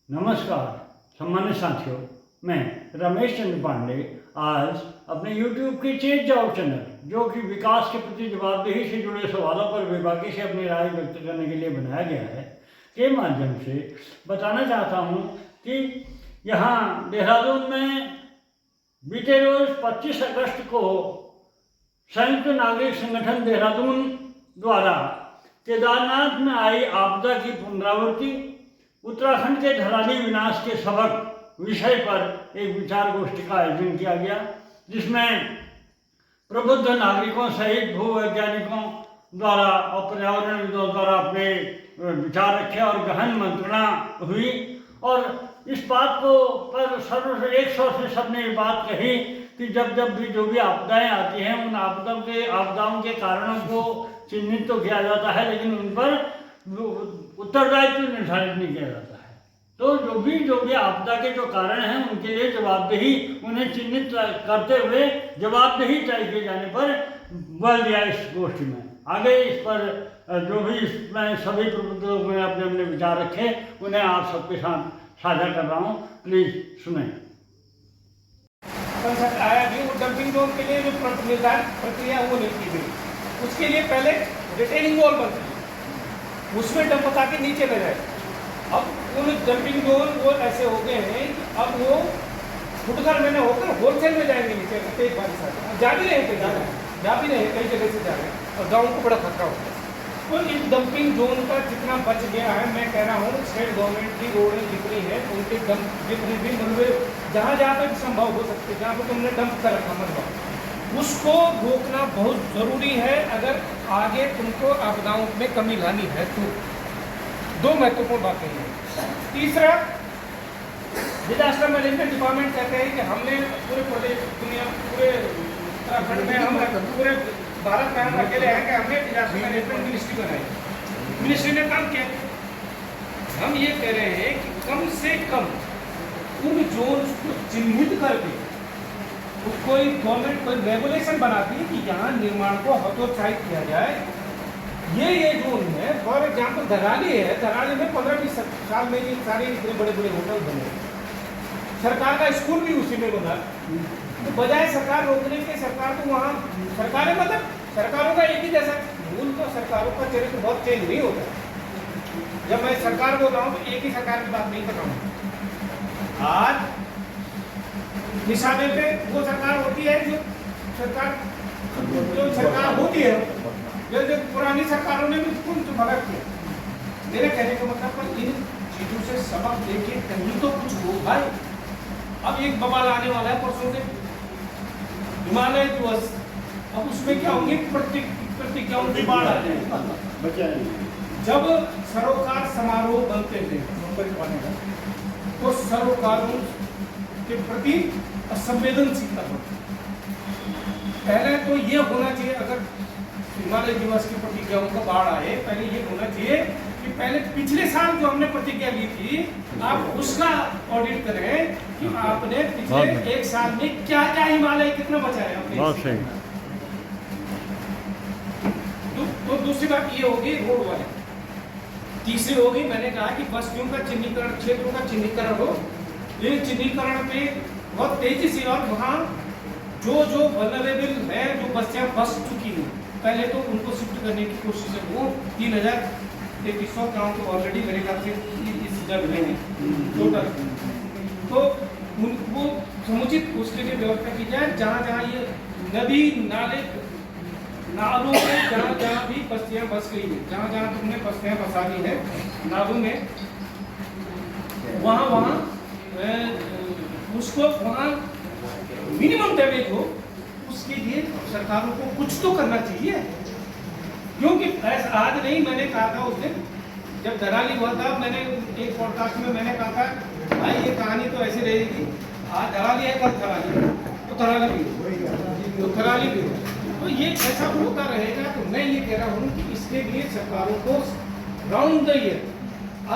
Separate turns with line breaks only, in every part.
नमस्कार सम्मानित साथियों, मैं रमेश चंद्र पांडे आज अपने YouTube के चेंज जाओ चैनल, जो कि विकास के प्रति जवाबदेही से जुड़े सवालों पर बेबाकी से अपनी राय व्यक्त करने के लिए बनाया गया है, के माध्यम से बताना चाहता हूं कि यहाँ देहरादून में बीते रोज 25 अगस्त को संयुक्त नागरिक संगठन देहरादून द्वारा केदारनाथ में आई आपदा की पुनरावृत्ति, उत्तराखंड के धराली विनाश के सबक विषय पर एक विचार गोष्ठी का आयोजन किया गया, जिसमें प्रबुद्ध नागरिकों सहित भूवैज्ञानिकों द्वारा और पर्यावरणविदों द्वारा अपने विचार रखे और गहन मंत्रणा हुई। और इस बात को पर सर्व एक स्वर से सबने ये बात कही कि जब भी जो भी आपदाएं आती हैं, उन आपदाओं के कारणों को चिन्हित तो किया जाता है, लेकिन उन पर उत्तरदायित्व निर्धारित नहीं किया जाता है। तो जो भी आपदा के जो कारण हैं, उनके लिए जवाबदेही, उन्हें चिन्हित करते हुए जवाबदेही तय किए जाने पर बल दिया इस गोष्ठी में। आगे इस पर जो भी इसमें सभी प्रबुद्ध लोगों ने अपने अपने विचार रखे, उन्हें आप सबके साथ साझा कर रहा हूँ, प्लीज सुने।
आया भी वो डंपिंग जोन के लिए जो निर्धारित प्रक्रिया वो नहीं की गई। उसके लिए पहले रिटेनिंग वॉल बनती है, उसमें डंप बता के नीचे ले जाए। अब उन डंपिंग जोन वो ऐसे हो गए हैं कि अब वो फुटकर मैंने होकर होलसेल में जाएंगे नीचे एक बार साथ जा भी रहे थे, जा भी रहे कई जगह से जा रहे हैं, और गाँव को बड़ा खतरा होता है। तो इस डंपिंग जोन का जितना बच गया है, मैं कह रहा हूँ स्टेट गवर्नमेंट की रोडें जितनी है, उनके डंप जितने भी मलबे जहाँ तक संभव हो सकते, जहाँ पर तुमने डंप कर रखा मलबा, उसको रोकना बहुत ज़रूरी है। अगर आगे तुमको आपदाओं में कमी लानी है तो दो महत्वपूर्ण बातें हैं। तीसरा, डिजास्टर मैनेजमेंट डिपार्टमेंट कहते हैं कि हमने पूरे प्रदेश दुनिया पूरे उत्तराखंड में हम पूरे भारत में हम अकेले हैं कि हमने डिजास्टर मैनेजमेंट मिनिस्ट्री बनाई। मिनिस्ट्री ने काम किया। हम ये कह रहे हैं कि कम से कम उन जोन्स को चिन्हित करके कोई गवर्नमेंट कोई रेगुलेशन बनाती है कि यहाँ निर्माण को हतोत्साहित किया जाए। ये जोन है। फॉर एग्जाम्पल धराली है, धराली में 15-20 साल में ये सारे इतने बड़े बड़े होटल बने, सरकार का स्कूल भी उसी में बना। तो बजाय सरकार रोकने के, सरकार को वहाँ सरकारें मतलब सरकारों का एक ही जैसा मूल, तो सरकारों का चरित्र बहुत चेंज नहीं होता। जब मैं सरकार बोल रहा हूँ तो एक ही सरकार की बात नहीं कर रहा हूँ। आज निशाने पे वो सरकार होती है जो सरकार होती है, जो पुरानी सरकारों ने भी कुछ मदद किया। मेरे कहने का मतलब पर इन चीजों से सबक लेके कहीं तो कुछ होगा। अब एक बवाल आने वाला है परसों से, हिमालय दिवस। अब उसमें क्या होंगे, प्रतिज्ञाओं की बाढ़ आ जाएगी। जब सरोकार समारोह बनते थे तो सरोकारों के प्रति असंवेदनशीलता होती। पहले तो ये होना चाहिए, अगर हिमालय दिवस की प्रतिज्ञाओं का बाढ़ आए, पहले ये होना चाहिए कि पहले पिछले साल जो हमने प्रतिज्ञा ली थी, आप उसका ऑडिट करें कि आपने पिछले एक साल में क्या क्या हिमालय कितना बचाया आपने। तो दूसरी बात ये होगी रोड वाले। तीसरी होगी, मैंने कहा कि बस्तियों का चिन्हीकरण, क्षेत्रों का चिन्हीकरण हो। ये चिन्हीकरण पे बहुत तेजी से, और वहाँ जो वल्नरेबल है, जो बस्तियाँ बस चुकी हैं, पहले तो उनको शिफ्ट करने की कोशिश है। वो 3,300 गाँव तो ऑलरेडी मेरे ख्याल से इस जगह में टोटल, तो उनको समुचित उसके लिए व्यवस्था की जाए। जहाँ ये नदी नाले नालों में जहाँ भी बस्तियाँ बस गई है, जहाँ तुमने बस्तियाँ बसा दी है नालों में, वहाँ उसको वहाँ मिनिमम डैमेज हो, उसके लिए सरकारों को कुछ तो करना चाहिए। क्योंकि ऐसा आज नहीं, मैंने कहा था उस दिन जब धराली हुआ था, मैंने एक पॉडकास्ट में मैंने कहा था भाई ये कहानी तो ऐसी रहेगी, आज धराली है कल धराली, तो धराली भी तो धराली भी तो ये ऐसा होता रहेगा। तो मैं ये कह रहा हूँ कि इसके लिए सरकारों को राउंड द ईयर,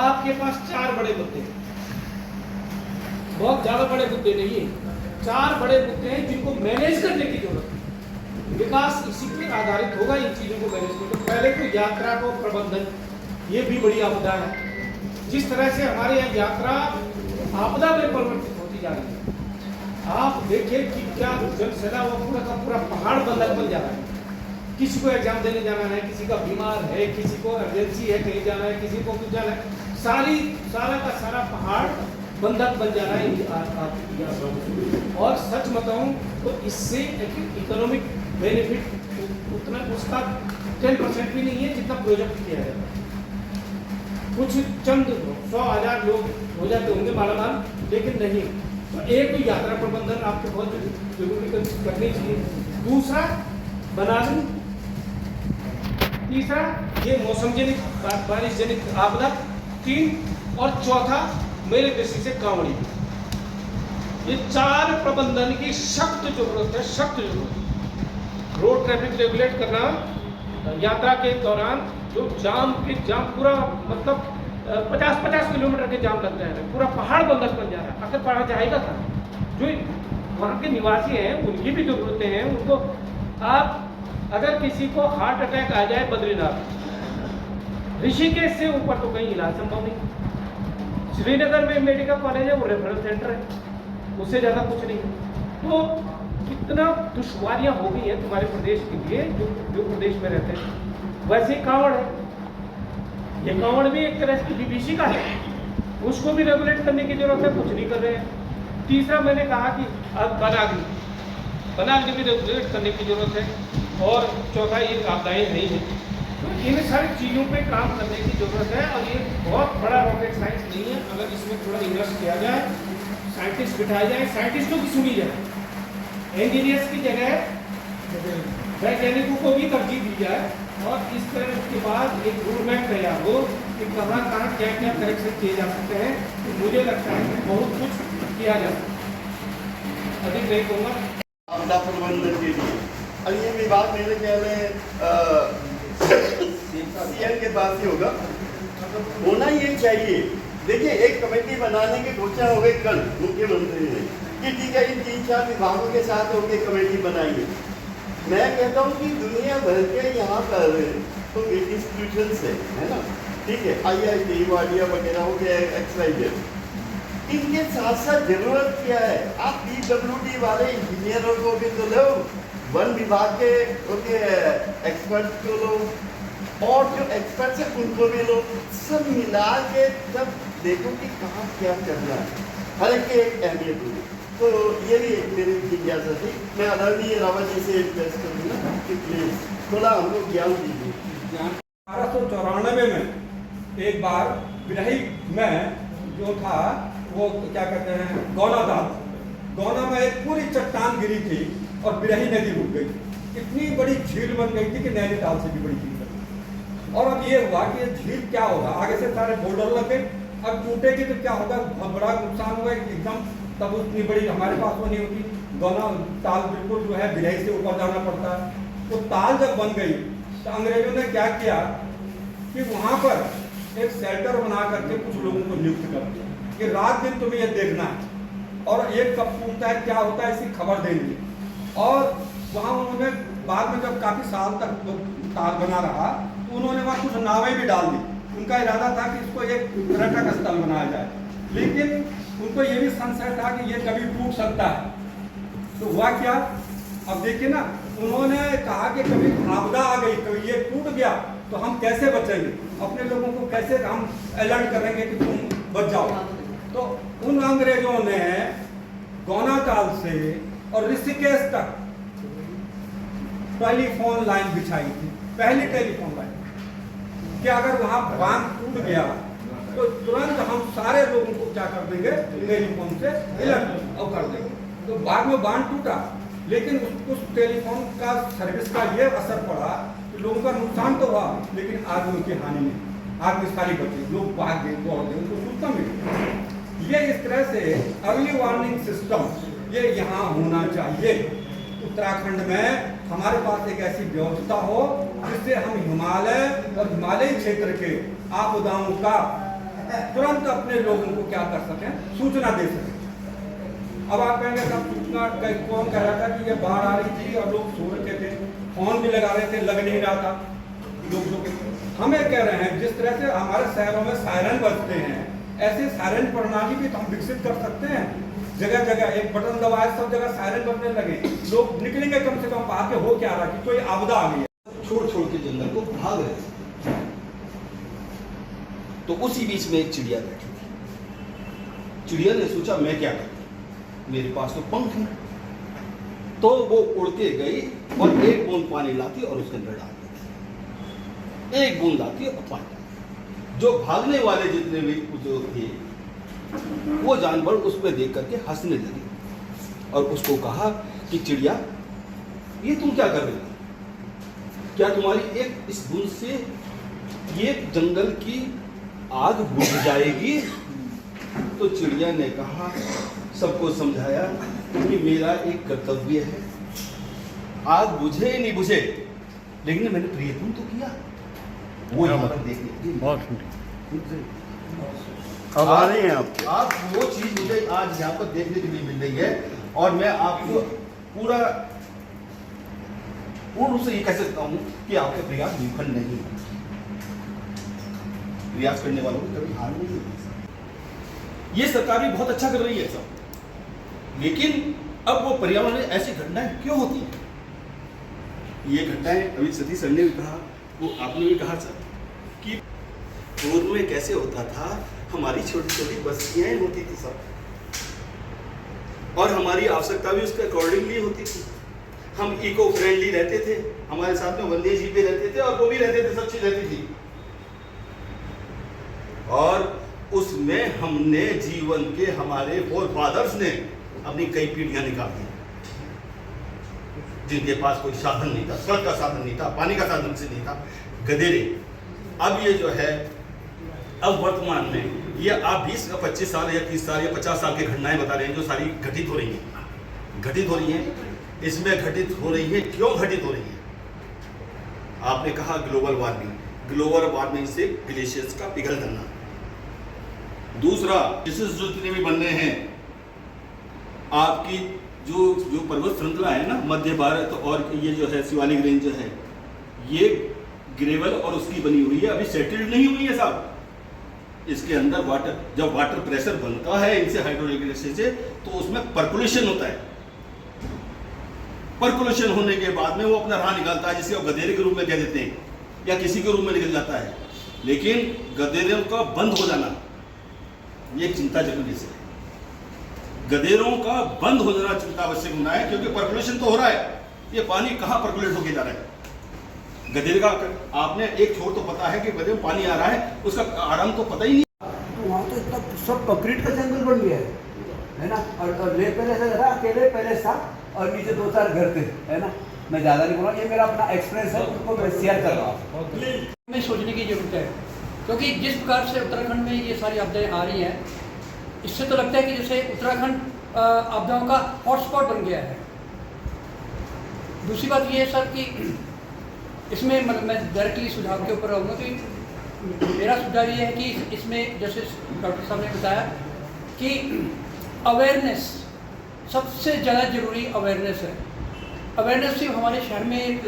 आपके पास 4 बड़े मुद्दे, बहुत ज्यादा बड़े मुद्दे नहीं है, 4 बड़े मुद्दे हैं जिनको मैनेज करने की जरूरत है। विकास इसी पर आधारित होगा, इन चीजों को मैनेज करने। पहले तो यात्रा को प्रबंधन, ये भी बड़ी आपदा है। जिस तरह से हमारे यहाँ यात्रा आपदा में परिवर्तित होती जा रही है, आप देखिए कि क्या जनसेना वो पूरा का पूरा पहाड़ बंधक बन जा रहा है। किसी को एग्जाम देने जाना है, किसी का बीमार है, किसी को अर्जेंसी है कहीं जाना है, किसी को कुछ जाना है, सारा का सारा पहाड़ बंधक बन जा रहा है। और सच बताऊं तो इससे इकोनॉमिक बेनिफिट उतना उसका 10% भी नहीं है जितना प्रोजेक्ट किया जाता है। कुछ चंद 100,000 लोग हो जाते होंगे मालामाल, लेकिन नहीं। तो एक तो यात्रा प्रबंधन आपको बहुत जरूरी करनी चाहिए, दूसरा बनारस, तीसरा ये मौसम जनित बारिश जनित आपदा, 3 और चौथा मेरे दृष्टि से कांवड़ी। ये 4 प्रबंधन की सख्त जरूरत है, सख्त जरूरत। रोड ट्रैफिक रेगुलेट करना, यात्रा के दौरान जो जाम पूरा मतलब 50-50 किलोमीटर के जाम लग रहे हैं, पूरा पहाड़ बंधक बन जा रहा है। आखिर पहाड़ जाएगा था, जो वहाँ के निवासी हैं उनकी भी जरूरतें हैं। उनको आप अगर किसी को हार्ट अटैक आ जाए बद्रीनाथ, ऋषिकेश से ऊपर तो कहीं इलाज संभव नहीं। श्रीनगर में मेडिकल कॉलेज है, वो रेफरल सेंटर है, उससे ज़्यादा कुछ नहीं है। तो कितना दुश्वारियाँ हो गई हैं तुम्हारे प्रदेश के लिए, जो प्रदेश में रहते हैं। वैसे ही कांवड़ है, ये कांवड़ भी एक तरह की बीबीसी का है, उसको भी रेगुलेट करने की जरूरत है, कुछ नहीं कर रहे हैं। तीसरा मैंने कहा कि अब बनाग्नि भी रेगुलेट करने की जरूरत है। और चौथा ये आपदाएँ नहीं है। तो इन सारी चीज़ों पे काम करने की जरूरत है। और ये बहुत बड़ा रॉकेट साइंस नहीं है, अगर इसमें थोड़ा इन्वेस्ट किया जाए, साइंटिस्ट बिठाए जाए, साइंटिस्टों की सुनी जाए, इंजीनियर्स की जगह वैज्ञानिकों को भी तरजीह दी जाए, और इस तरह के बाद एक रोड मैप तैयार हो कि कहाँ क्या क्या करेक्शन किए जा सकते हैं। तो मुझे लगता है कि बहुत कुछ किया जा सकता है। अधिक नहीं कहूँगा।
आपदा प्रबंधन के लिए अब ये विभाग मेरे ख्याल में सीएम के पास ही होगा, होना ये चाहिए। देखिए, एक कमेटी बनाने की घोषणा हो गई कल मुख्यमंत्री ने कि ठीक है, इन 3-4 विभागों के साथ होकर कमेटी बनाइए। मैं कहता हूँ कि दुनिया भर के यहाँ पर तो इंस्टीट्यूशन है ना, ठीक है, IIT वाडिया वगैरह हो गया, XYZ, इनके साथ साथ जरूरत क्या है? आप PWD वाले इंजीनियरों को भी तो लो, वन विभाग के एक्सपर्ट को लो, और जो एक्सपर्ट्स हैं उनको भी लो, सब मिला के तब देखो कि कहाँ क्या करना है, हर एक की एक अहमियत होगी। तो ये भी एक मेरी जिज्ञासा थी। मैं आदरणीय रावत जी से रिक्वेस्ट करूँगा कि प्लीज थोड़ा हमको ज्ञान दीजिए।
1894 में एक बार बिरही में जो था वो क्या कहते हैं गौना में एक पूरी चट्टान गिरी थी और बिरही नदी रुक गई। इतनी बड़ी झील बन गई थी कि नैनीताल से भी बड़ी झील बन गई। और अब ये हुआ कि ये झील क्या होगा, आगे से सारे बोल्डर लग गए, अब टूटेगी तो क्या होगा, बहुत बड़ा नुकसान होगा एकदम। तब उतनी बड़ी हमारे पास वो नहीं होती। गौना ताल बिल्कुल जो है बिरही से ऊपर जाना पड़ता है। तो ताल जब बन गई तो अंग्रेजों ने क्या किया कि वहाँ पर एक शेल्टर बना करके कुछ लोगों को नियुक्त कर दिया कि रात दिन तुम्हें ये देखना है और ये कब टूटता है क्या होता है इसकी खबर देंगे। और वहाँ उन्होंने बाद में जब काफ़ी साल तक ताल बना रहा तो उन्होंने वहाँ कुछ नावें भी डाल दी। उनका इरादा था कि इसको एक पर्यटक स्थल बनाया जाए, लेकिन उनको ये भी संशय था कि ये कभी टूट सकता है। तो हुआ क्या, अब देखिए ना, उन्होंने कहा कि कभी आपदा आ गई तो ये टूट गया तो हम कैसे बचेंगे, अपने लोगों को कैसे हम अलर्ट करेंगे कि तुम बच जाओ। तो उन अंग्रेजों ने गौना ताल से और ऋषिकेश तक टेलीफोन लाइन बिछाई थी, पहली टेलीफोन लाइन, कि अगर वहाँ बांध टूट गया तो तुरंत हम सारे लोगों को क्या कर देंगे, टेलीफोन से अलर्ट और कर देंगे। तो बाद में बांध टूटा, लेकिन उस टेलीफोन का सर्विस का ये असर पड़ा कि लोगों का नुकसान तो हुआ लेकिन आदमी की हानि नहीं, आदमी सारी बचे, लोग भाग गए, दौड़ गए, उनको सूचना मिली। ये इस तरह से अर्ली वार्निंग सिस्टम ये यहाँ होना चाहिए। उत्तराखंड में हमारे पास एक ऐसी व्यवस्था हो जिससे हम हिमालय और हिमालयी क्षेत्र के आपदाओं का तुरंत अपने लोगों को क्या कर सकें, सूचना दे सकें। अब आप कहेंगे सब सूचना कौन कह रहा था कि ये बाढ़ आ रही थी और लोग सो रखे थे, फोन भी लगा रहे थे, लग नहीं रहा था। लोग हमें कह रहे हैं जिस तरह से हमारे शहरों में सायरन बजते हैं, ऐसे सायरन प्रणाली भी तो हम विकसित कर सकते हैं। जगह जगह एक बटन दबाए सब जगह सायरन बजने लगे, लोग निकलेंगे कम से कम बाहर के। हो क्या रहा कि कोई आपदा आ गई है,
छोड़ छोड़ के जंगल को भाग रहे थे। तो उसी बीच में एक चिड़िया बैठी थी। चिड़िया ने सोचा मैं क्या करूं, मेरे पास तो पंख हैं। तो वो उड़ के गई और एक बूंद पानी लाती और उसके अंदर डाल देती। एक बूंद लाती और पानी डालती। जो भागने वाले जितने भी जो थे वो जानवर उस पर देख करके हंसने लगे और उसको कहा कि चिड़िया ये तुम क्या कर रही हो? क्या तुम्हारी एक इस बूंद से ये जंगल की आग बुझ जाएगी? तो चिड़िया ने कहा, सबको समझाया कि मेरा एक कर्तव्य है, आग बुझे नहीं बुझे लेकिन मैंने प्रयत्न तो किया। वो यहाँ पर देखने
बहुत सुंदर। अब आ रही हैं आप
वो चीज मुझे आज यहाँ पर देखने के लिए मिल रही है और मैं आपको पूरा पूर्ण रूप से ये कह सकता हूँ कि आपके प्रयास विफल नहीं है। प्रयास करने वालों को कभी हार नहीं होती। ये सरकार भी बहुत अच्छा कर रही है सब, लेकिन अब वो पर्यावरण में ऐसी घटनाएं क्यों होती हैं? ये घटनाएं अभी सतीश सर ने भी कहा, वो आपने भी कहा सर, कि पूर्व में कैसे होता था, हमारी छोटी छोटी बस्तियां होती थी सब, और हमारी आवश्यकता भी उसके अकॉर्डिंगली होती थी। हम इको फ्रेंडली रहते थे, हमारे साथ में वन्य जीव भी रहते थे और वो भी रहते थे, सब चीज रहती थी। और उसमें हमने जीवन के हमारे फोर फादर्स ने अपनी कई पीढ़ियां निकाल दी, जिनके पास कोई साधन नहीं था, सड़क का साधन नहीं था, पानी का साधन से नहीं था, गधेरे। अब ये जो है, अब वर्तमान में ये आप 20 या 25 साल या 30 साल या 50 साल की घटनाएं बता रहे हैं जो सारी घटित हो रही हैं। इसमें घटित हो रही है, क्यों घटित हो रही है? आपने कहा ग्लोबल वार्मिंग से ग्लेशियर्स का पिघल जाना। दूसरा, जितने भी बनने हैं, आपकी जो पर्वत श्रृंखला है ना, मध्य भारत और ये जो है शिवालिक रेंज जो है, ये ग्रेवल और उसकी बनी हुई है, अभी सेटल्ड नहीं हुई है साहब। इसके अंदर जब वाटर प्रेशर बनता है इनसे हाइड्रोइलेक्ट्रिसिटी से, तो उसमें पर्कुलेशन होता है। पर्कुलेशन होने के बाद में वो अपना राह निकालता है, जिसे वो गधेरे के रूप में कह देते हैं, या किसी के रूप में निकल जाता है। लेकिन गधेरों का बंद हो जाना ये एक चिंताजनक विषय है। गधेरों का बंद हो जाना चिंता आवश्यक होना है, क्योंकि पर्कुलेशन तो हो रहा है, ये पानी कहाँ पर्कुलेट होके जा रहा है? गधेरे का आपने एक छोर तो पता है कि गधे में पानी आ रहा है, उसका आराम तो पता ही नहीं।
तो वहाँ तो इतना सब कंक्रीट का जंगल बन गया है ना। और ले पहले से रहा अकेले पहले था और नीचे 2-4 घर थे, है ना। मैं ज़्यादा नहीं बोल रहा, ये मेरा अपना एक्सपीरियंस है, उनको मैं शेयर कर रहा हूँ।
हमें सोचने की जरूरत है, क्योंकि जिस प्रकार से उत्तराखंड में ये सारी आपदाएं आ रही हैं, इससे तो लगता है कि जैसे उत्तराखंड आपदाओं का हॉटस्पॉट बन गया है। दूसरी बात ये है सर कि इसमें मतलब मैं डायरेक्टली सुझाव के ऊपर आऊँगा कि मेरा सुझाव ये है कि इसमें जैसे डॉक्टर साहब ने बताया कि अवेयरनेस सबसे ज़्यादा ज़रूरी अवेयरनेस है। अवेयरनेस सिर्फ हमारे शहर में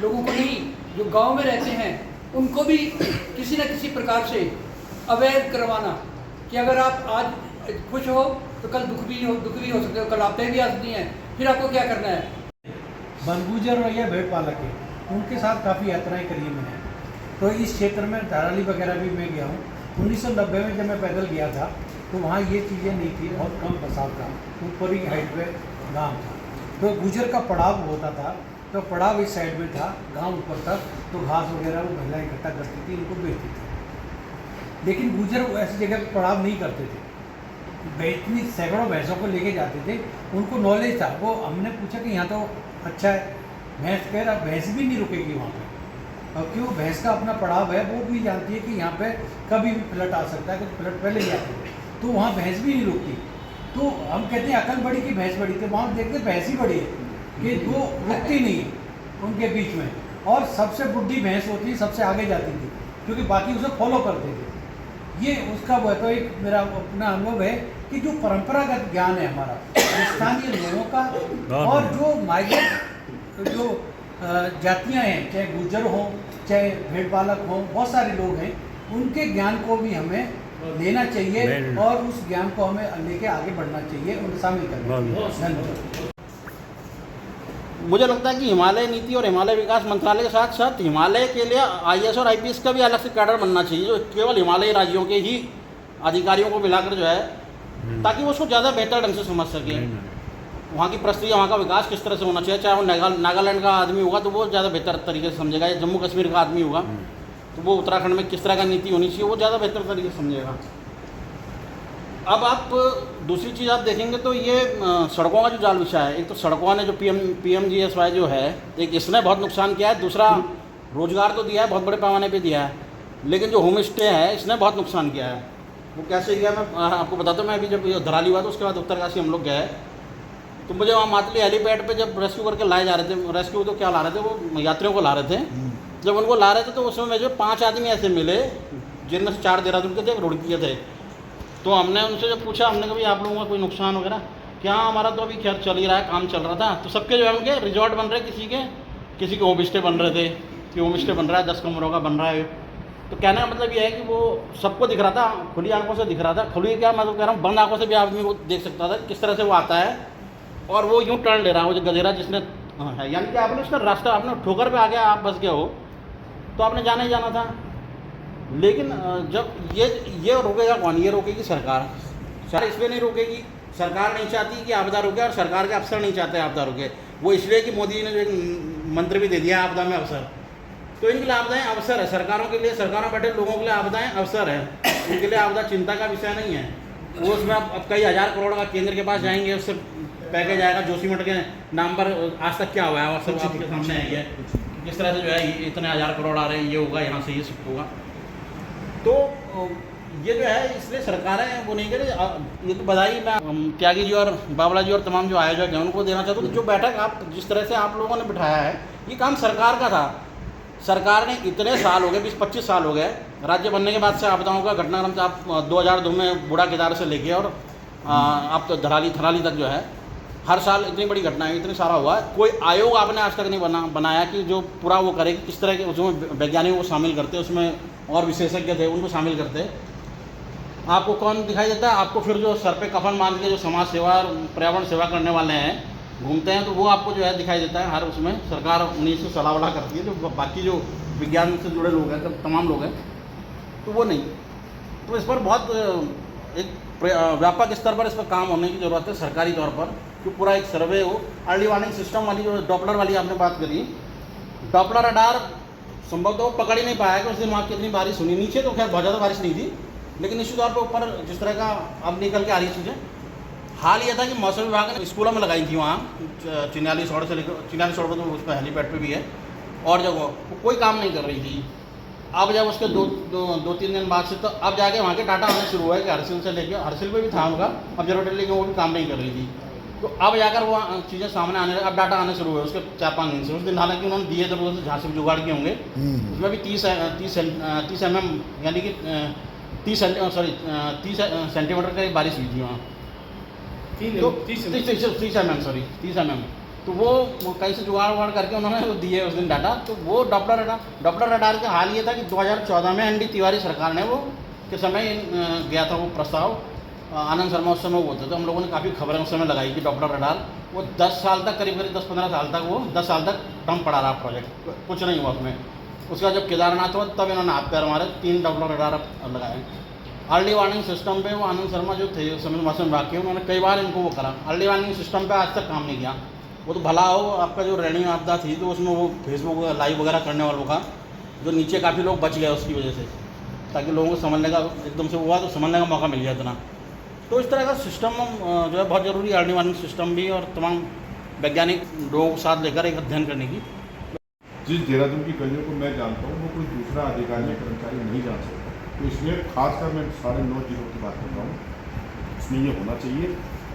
लोगों को नहीं, जो गांव में रहते हैं उनको भी किसी न किसी प्रकार से अवेयर करवाना कि अगर आप आज खुश हो तो कल दुख भी हो सकते हो, कल आपदाएं भी आ सकती हैं, फिर आपको क्या करना है।
बनगुजर और या भेड़ पालक है, उनके साथ काफ़ी यात्राएं करी हैं मैंने। तो इस क्षेत्र में धाराली वगैरह भी मैं गया हूँ। 1990 में जब मैं पैदल गया था तो वहाँ ये चीज़ें नहीं थी, बहुत कम बसाव था, ऊपर ही हाइट पे गाँव था। तो गुजर का पड़ाव होता था, तो पड़ाव इस साइड में था, गांव ऊपर तक, तो घास वगैरह वो महिलाएं इकट्ठा करती थी, इनको बेचती थी। लेकिन गुजर ऐसी जगह पर पड़ाव नहीं करते थे, इतनी सैकड़ों भैंसों को लेके जाते थे, उनको नॉलेज था। वो हमने पूछा कि यहाँ तो अच्छा है, भैंस कह रहा भैंस भी नहीं रुकेगी वहाँ पे, और क्यों? भैंस का अपना पड़ाव है, वो भी जानती है कि यहाँ पे कभी भी फ्लड आ सकता है, क्योंकि फ्लड पहले ही आते थे, तो वहाँ भैंस भी नहीं रुकती। तो हम कहते हैं अकल बड़ी कि भैंस बड़ी, थे वहाँ देखते भैंस ही बड़ी है कि वो रुकती नहीं है उनके बीच में, और सबसे बुढ़ी भैंस होती है, सबसे आगे जाती थी, क्योंकि बाकी उसे फॉलो करते थे। ये उसका वो है। तो एक मेरा अपना अनुभव है कि जो परंपरागत ज्ञान है हमारा स्थानीय लोगों का, और जो माइग्रेट जो जातियाँ हैं, चाहे गुर्जर हों चाहे भेड़ पालक हो, बहुत सारे लोग हैं, उनके ज्ञान को भी हमें लेना चाहिए और उस ज्ञान को हमें लेके आगे बढ़ना चाहिए, उन्हें शामिल करना चाहिए। धन्यवाद।
मुझे लगता है कि हिमालय नीति और हिमालय विकास मंत्रालय के साथ साथ हिमालय के लिए आईएएस और आईपीएस का भी अलग से कैडर बनना चाहिए, जो केवल हिमालयी राज्यों के ही अधिकारियों को मिलाकर जो है, ताकि वो उसको ज़्यादा बेहतर ढंग से समझ सके। वहाँ की परिस्थितियाँ, वहाँ का विकास किस तरह से होना चाहिए, चाहे वो नागालैंड का आदमी होगा तो वो ज़्यादा बेहतर तरीके से समझेगा, या जम्मू कश्मीर का आदमी होगा तो वो उत्तराखंड में किस तरह का नीति होनी चाहिए वो ज़्यादा बेहतर तरीके से समझेगा। अब आप दूसरी चीज़ आप देखेंगे तो ये सड़कों का जो जाल बिछा है, एक तो सड़कों ने जो PMGSY जो है, एक इसने बहुत नुकसान किया है, दूसरा रोजगार तो दिया है, बहुत बड़े पैमाने पे दिया है, लेकिन जो होम स्टे है इसने बहुत नुकसान किया है। वो कैसे किया मैं आपको बताता हूँ। मैं अभी जब धराली हुआ तो उसके बाद उत्तरकाशी हम लोग गए, तो मुझे वहाँ मातली हेलीपैड पे जब रेस्क्यू करके लाए जा रहे थे, रेस्क्यू तो क्या ला रहे थे, वो यात्रियों को ला रहे थे। जब उनको ला रहे थे तो उसमें मुझे 5 आदमी ऐसे मिले जिनमें से 4 देहरादून के थे, 1 रुड़की के थे। तो हमने उनसे जब पूछा, हमने कहा भाई आप लोगों का कोई नुकसान वगैरह क्या? हमारा तो अभी खैर चल ही रहा है, काम चल रहा था। तो सबके जो है उनके रिजॉर्ट बन रहे, किसी के होम स्टे बन रहे थे, कि होम स्टे बन रहा है 10 कमरों का बन रहा है। तो कहने का मतलब ये है कि वो सबको दिख रहा था, खुली आंखों से दिख रहा था। खुली क्या मैं तो कह रहा हूँ, बंद आंखों से भी आदमी वो देख सकता था किस तरह से वो आता है और वो यूँ टर्न ले रहा है, वो जो गधेरा जिसने है, यानी कि आपने उसका रास्ता, आपने ठोकर पे आ गया, आप बस गए हो तो आपने जाना ही जाना था। लेकिन जब ये रोकेगा कौन? ये रोकेगी सरकार। सरकार इसलिए नहीं रोकेगी, सरकार नहीं चाहती कि आपदा रुके और सरकार के अफसर नहीं चाहते आपदा रुके। वो इसलिए कि मोदी ने जो एक मंत्र भी दे दिया आपदा में अवसर, तो इनके लिए आपदाएं अवसर है। सरकारों के लिए, सरकारों में बैठे लोगों के लिए आपदाएं अवसर है, उनके लिए आपदा चिंता का विषय नहीं है। वो उसमें अब कई हज़ार करोड़ का केंद्र के पास जाएंगे, उससे पैकेज आएगा जोशीमठ के नाम पर। आज तक क्या हुआ है और सब आपके सामने आई है, किस तरह से जो है इतने 1000 करोड़ आ रहे हैं, ये होगा, यहाँ से ये सब होगा। तो ये जो है, इसलिए सरकारें वो नहीं करें। ये तो बधाई मैं त्यागी जी और बावला जी और तमाम जो आयोजक हैं उनको देना चाहता हूँ कि जो बैठक आप जिस तरह से आप लोगों ने बिठाया है, ये काम सरकार का था। सरकार ने इतने साल हो गए, 20-25 साल हो गए राज्य बनने के बाद से आपदाओं का घटनाक्रम से आप 2002 में बूढ़ा केदार से लेके और आप तो थराली तक जो है, हर साल इतनी बड़ी घटनाएं, इतनी सारा हुआ है। कोई आयोग आपने आज तक नहीं बनाया कि जो पूरा वो करे कि किस तरह के उसमें वैज्ञानिक को शामिल करते, उसमें और विशेषज्ञ थे उनको शामिल करते। आपको कौन दिखाई देता है? आपको फिर जो सर पे कफन बांध के जो समाज सेवा और पर्यावरण सेवा करने वाले हैं घूमते हैं, तो वो आपको जो है दिखाई देता है। हर उसमें सरकार उन्हीं से सलाह वलाह करती है, जो बाकी जो विज्ञान से जुड़े लोग हैं, तमाम लोग हैं, तो वो नहीं। तो इस पर बहुत एक व्यापक स्तर पर इस पर काम होने की ज़रूरत है सरकारी तौर पर, कि पूरा एक सर्वे हो। अर्ली वार्निंग सिस्टम वाली जो डॉपलर वाली आपने बात करी, डॉपलर रडार संभवतः वो पकड़ ही नहीं पाया कि उस दिन वहाँ कितनी बारिश हुई। नीचे तो खैर बहुत ज़्यादा बारिश नहीं थी, लेकिन इसी तौर पर ऊपर जिस तरह का अब निकल के आ रही चीज़ें। हाल ये था कि मौसम विभाग ने स्कूलों में लगाई थी वहाँ 44 सड़क से लेकर 44 सड़क तो उस पर हेलीपैड पे भी है, और जगह कोई काम नहीं कर रही थी। अब जब उसके 2-3 दिन बाद से, तो अब जाके वहाँ के डाटा आने शुरू हुआ है कि हरसिल से लेके, हरसिल पे भी था उनका ऑब्जर्वेटरी, लेकिन वो भी काम नहीं कर रही थी। तो अब जाकर वो चीज़ें सामने आने, अब डाटा आने शुरू हुए उसके 4-5 दिन से। उस दिन हालांकि उन्होंने दिए थे तो जहाँ से भी जुगाड़ किए होंगे, उसमें भी 30 mm यानी कि 30 सेंटीमीटर की बारिश हुई थी वहाँ। 30 mm। तो वो कहीं से जुगाड़ वुगाड़ करके उन्होंने दिए उस दिन डाटा। तो वो डॉपलर रडार का हाल ये था कि 2014 में ND तिवारी सरकार ने वो के समय गया था वो प्रस्ताव, आनंद शर्मा उस समय वो होते थे। हम लोगों ने काफ़ी खबरें उस समय लगाई कि डॉपलर रडार वो 10 साल तक, करीब 10-15 साल तक, वो 10 साल तक टर्म पड़ा रहा प्रोजेक्ट, कुछ नहीं हुआ उसमें। उसका जब केदारनाथ हुआ तब इन्होंने हाथ पैर मारे, 3 डॉपलर रडार लगाए। अर्ली वार्निंग सिस्टम पे वो आनंद शर्मा जो थे उस समय मौसम विभाग के, उन्होंने कई बार इनको वो करा। अर्ली वार्निंग सिस्टम पे आज तक काम नहीं किया। वो तो भला हो, आपका जो रेणी आपदा थी तो उसमें वो फेसबुक लाइव वगैरह करने वालों का जो नीचे काफ़ी लोग बच गए उसकी वजह से, ताकि लोगों को समझने का एकदम से हुआ तो समझने का मौका मिल गया इतना। तो इस तरह का सिस्टम जो है बहुत ज़रूरी है, अर्ली वार्निंग सिस्टम भी, और तमाम वैज्ञानिक लोगों को साथ लेकर एक अध्ययन करने की।
जिस देहरादून की गलियों को मैं जानता हूँ वो कोई दूसरा अधिकारी या कर्मचारी नहीं जान सकता, तो इसलिए खासकर मैं 9.5 जिलों की बात कर रहा हूँ, इसमें ये होना चाहिए।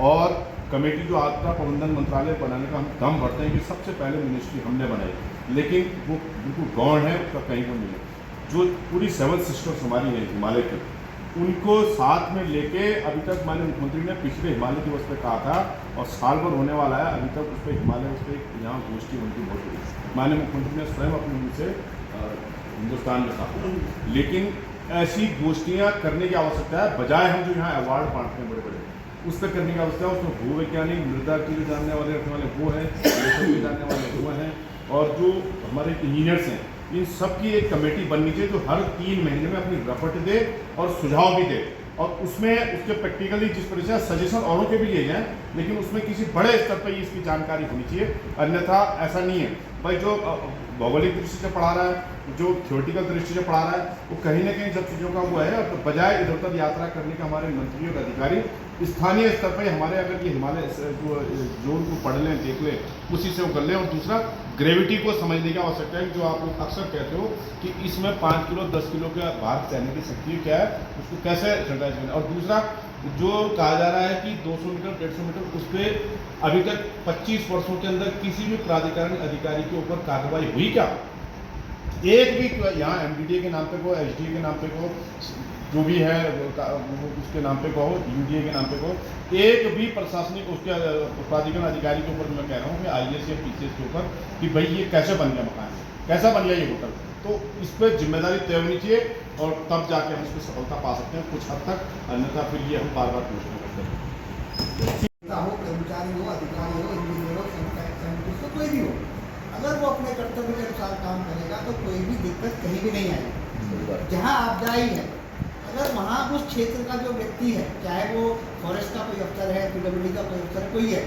और कमेटी जो आपदा प्रबंधन मंत्रालय बनाने का हम दम भरते हैं कि सबसे पहले मिनिस्ट्री हमने बनाई, लेकिन वो बिल्कुल गौण है, उसका कहीं पर नहीं है। जो पूरी 7 सिस्टर्स हमारी हैं हिमालय की, उनको साथ में लेके अभी तक माननीय मुख्यमंत्री ने पिछले हिमालय दिवस पर कहा था, और साल भर होने वाला है, अभी तक उस पर हिमालय उस पर यहाँ गोष्ठी उनकी बहुत हुई। माननीय मुख्यमंत्री ने स्वयं अपनी उनसे हिंदुस्तान में था। लेकिन ऐसी गोष्ठियाँ करने की आवश्यकता है, बजाय हम जो यहाँ अवार्ड बांटते हैं बड़े बड़े, उस पर करने की आवश्यकता है। उसमें भूवैज्ञानिक, मृदा के लिए जानने वाले रखने वाले वो हैं, मौसम के जानने वाले वो हैं, और जो हमारे इंजीनियर्स हैं, इन सब की एक कमेटी बननी चाहिए जो हर 3 महीने में अपनी रिपोर्ट दे और सुझाव भी दे, और उसमें उसके प्रैक्टिकली जिस तरह से सजेशन औरों के भी लिए जाएँ, लेकिन उसमें किसी बड़े स्तर पर इसकी जानकारी होनी चाहिए। अन्यथा ऐसा नहीं है भाई, जो भौगोलिक दृष्टि से पढ़ा रहा है, जो थ्योरेटिकल दृष्टि से पढ़ा रहा है, वो कहीं ना कहीं जब चीज़ों का वो है, तो बजाय इधर उधर यात्रा करने का हमारे मंत्री और अधिकारी स्थानीय स्तर पर हमारे अगर ये हिमालय जो जोन को पढ़ लें, देख लें, उसी से वो कर लें। और दूसरा, ग्रेविटी को समझने की आवश्यकता है, जो आप लोग अक्सर कहते हो कि इसमें 5 किलो 10 किलो का भार सहने की शक्ति क्या है, उसको कैसे सैनिटाइज करें। और दूसरा, जो कहा जा रहा है कि 200 मीटर 150 मीटर, उस पर अभी तक 25 वर्षों के अंदर किसी भी प्राधिकरण अधिकारी के ऊपर कार्रवाई हुई क्या? एक भी यहाँ MDDA के नाम पे को, SDA के नाम पे को, जो भी है उसके नाम पे कहो, UDA के नाम पे कहो, एक भी प्रशासनिक उसके प्राधिकरण अधिकारी के ऊपर मैं कह रहा हूँ कि IAS या PCS के ऊपर कि भाई ये कैसे बन गया मकान, कैसा बन गया ये होटल, तो इस पर जिम्मेदारी तय होनी चाहिए, और तब जाके हम इसमें सफलता पा सकते हैं कुछ हद तक। अन्यथा फिर ये हम बार बार पूछना करते हैं।
हो, कर्मचारी हो, अधिकारी हो, इंजीनियर हो, साइंटिस्ट हो, कोई भी हो, अगर वो अपने कर्तव्य के अनुसार काम करेगा तो कोई भी दिक्कत कहीं भी नहीं आएगी। जहाँ आपदा आई है, अगर वहाँ उस क्षेत्र का जो व्यक्ति है, चाहे वो फॉरेस्ट का कोई अफसर है, PWD का कोई अफसर कोई है,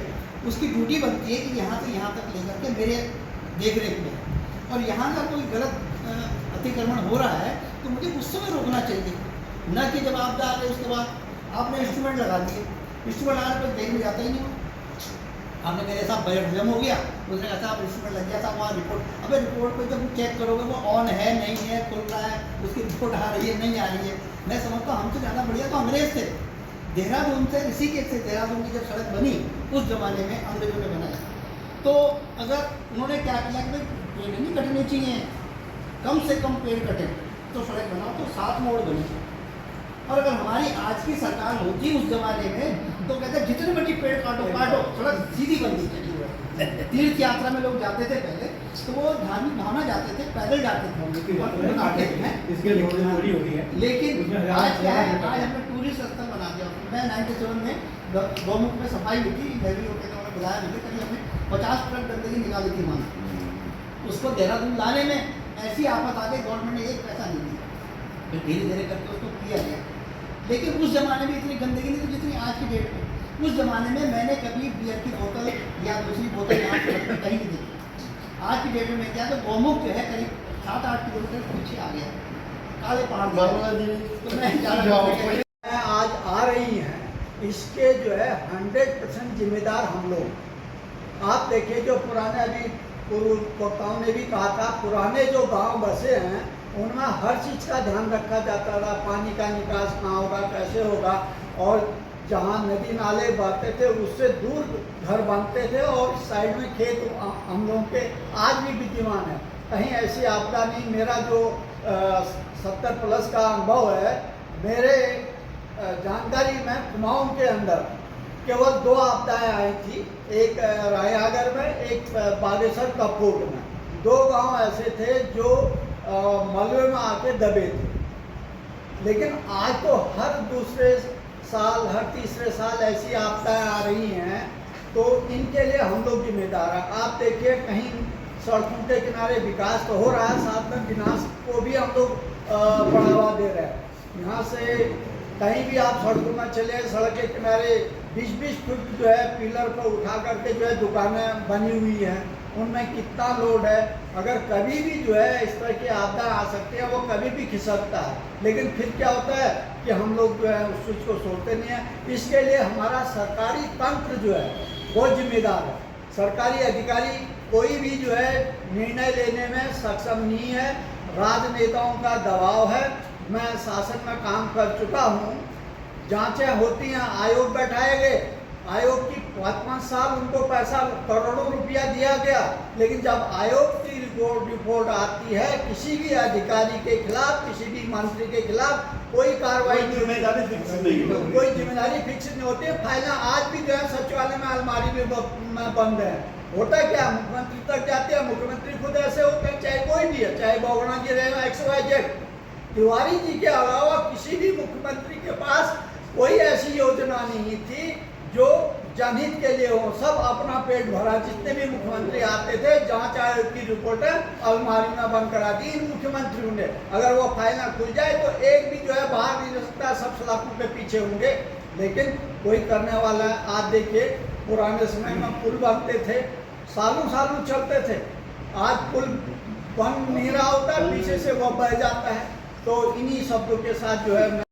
उसकी ड्यूटी बनती है कि यहाँ से यहाँ तक लेकर के मेरे देख रेख में, और यहाँ का कोई गलत अतिक्रमण हो रहा है तो मुझे उस समय रोकना चाहिए, न कि जब आपदा आ गई उसके बाद आपने इंस्ट्रूमेंट लगा दिए, इंस्ट्रूमेंट लगाने पर देख में जाता ही नहीं हो। आपने कहा साहब बजट जम हो गया, उसने कहा साहब इंस्ट्रूमेंट लग गया, साहब वहाँ रिपोर्ट, अबे रिपोर्ट पे जब चेक करोगे वो ऑन है नहीं है, खुल रहा है, उसकी रिपोर्ट आ रही है नहीं आ रही है। मैं समझता हूँ हमसे ज़्यादा बढ़िया तो अंग्रेज थे। देहरादून से, ऋषिकेश से देहरादून की जब सड़क बनी उस जमाने में अंग्रेजों ने बनाई, तो अगर उन्होंने क्या किया कि भाई पेड़ नहीं कटने चाहिए, कम से कम पेड़ कटे तो सड़क बनाओ, तो 7 मोड़ बनी। और अगर हमारी आज की सरकार होती उस जमाने में तो कहते जितने बड़ी पेड़ काटो काटो, सड़क सीधी बनती। तीर्थ यात्रा में लोग जाते थे पहले, तो वो धार्मिक भावना जाते थे, पैदल जाते थे,
इसके लिए हो रही है।
लेकिन आज क्या है, आज हमने टूरिस्ट स्थल बना दिया। मैं 97 में गौमुख में सफाई हुई थी, नेहरू होकर उन्होंने बुलाया मुझे, करीब हमने 50 ट्रक गंदगी निकाली थी वहाँ। उसको देहरादून लाने में ऐसी आफत आ गई, गवर्नमेंट ने 1 पैसा नहीं दिया, फिर धीरे धीरे करके उसको किया गया। लेकिन उस जमाने में इतनी गंदगी नहीं थी जितनी आज की डेट में। उस जमाने में मैंने कभी बियर की बोतल या दूसरी बोतल यहाँ सड़क पर कहीं नहीं देखी। आज की डेट में मैं क्या, तो गौमुख जो है करीब 7-8 किलोमीटर पीछे आ गया, काले पहाड़। तो मैं
आज आ रही हैं, इसके जो है 100% जिम्मेदार हम लोग। आप देखिए जो पुराने, अभी पूर्व वक्ताओं ने भी कहा था, पुराने जो गांव बसे हैं उनमें हर चीज़ का ध्यान रखा जाता था, पानी का निकास कहाँ होगा, कैसे होगा, और जहाँ नदी नाले बहते थे उससे दूर घर बनते थे, और साइड में खेत हम लोगों के आज भी विद्यमान है, कहीं ऐसी आपदा नहीं। मेरा जो 70+ का अनुभव है, मेरे जानकारी में कुमाऊं के अंदर केवल 2 आपदाएं आई थी, एक रायआगर में, एक बागेश्वर कपूर में। 2 गांव ऐसे थे जो मलबे में आके दबे थे। लेकिन आज तो हर दूसरे साल, हर तीसरे साल ऐसी आपदाएं आ रही हैं, तो इनके लिए हम लोग जिम्मेदार हैं। आप देखिए कहीं सड़कों के किनारे विकास तो हो रहा है, साथ में विनाश को भी हम लोग बढ़ावा दे रहे हैं। यहाँ से कहीं भी आप सड़कों में चले, सड़क के किनारे 20-20 फुट जो है पिलर पर उठा करके जो है दुकानें बनी हुई हैं, उनमें कितना लोड है। अगर कभी भी जो है इस तरह की आपदा आ सकती है, वो कभी भी खिसकता है, लेकिन फिर क्या होता है कि हम लोग जो है उस चीज़ को सोचते नहीं हैं। इसके लिए हमारा सरकारी तंत्र जो है वो जिम्मेदार है। सरकारी अधिकारी कोई भी जो है निर्णय लेने में सक्षम नहीं है, राजनेताओं का दबाव है। मैं शासन में काम कर चुका हूँ, जांचें होती हैं, आयोग बैठाए गए, आयोग की 5-5 साल उनको पैसा करोड़ों रुपया दिया गया, लेकिन जब आयोग की रिपोर्ट आती है किसी भी अधिकारी के खिलाफ, किसी भी मंत्री के खिलाफ कोई कार्रवाई नहीं,
जिम्मेदारी फिक्स नहीं होती,
कोई जिम्मेदारी फिक्स नहीं होती है। फाइलें आज भी जो है सचिवालय में अलमारी में बंद है, होता क्या, मुख्यमंत्री तक जाते हैं, मुख्यमंत्री खुद ऐसे होते हैं, चाहे कोई भी है, चाहे बहुगुणा जी रहे XYZ। तिवारी जी के अलावा किसी भी मुख्यमंत्री के पास कोई ऐसी योजना नहीं थी जो जनहित के लिए हो। सब अपना पेट भरा, जितने भी मुख्यमंत्री आते थे, जांच आयोग की रिपोर्टर अलमारी में बंद करा दी इन मुख्यमंत्रियों ने। अगर वो फाइल ना खुल जाए तो एक भी जो है बाहर नहीं जा सकता, सब सलाखों के पीछे होंगे, लेकिन कोई करने वाला है। आज देखिए, पुराने समय में पुल बनते थे, सालों सालों चलते थे, आज पुल बन नहीं रहा होता, पीछे से वो बह जाता है। तो इन्हीं शब्दों के साथ जो है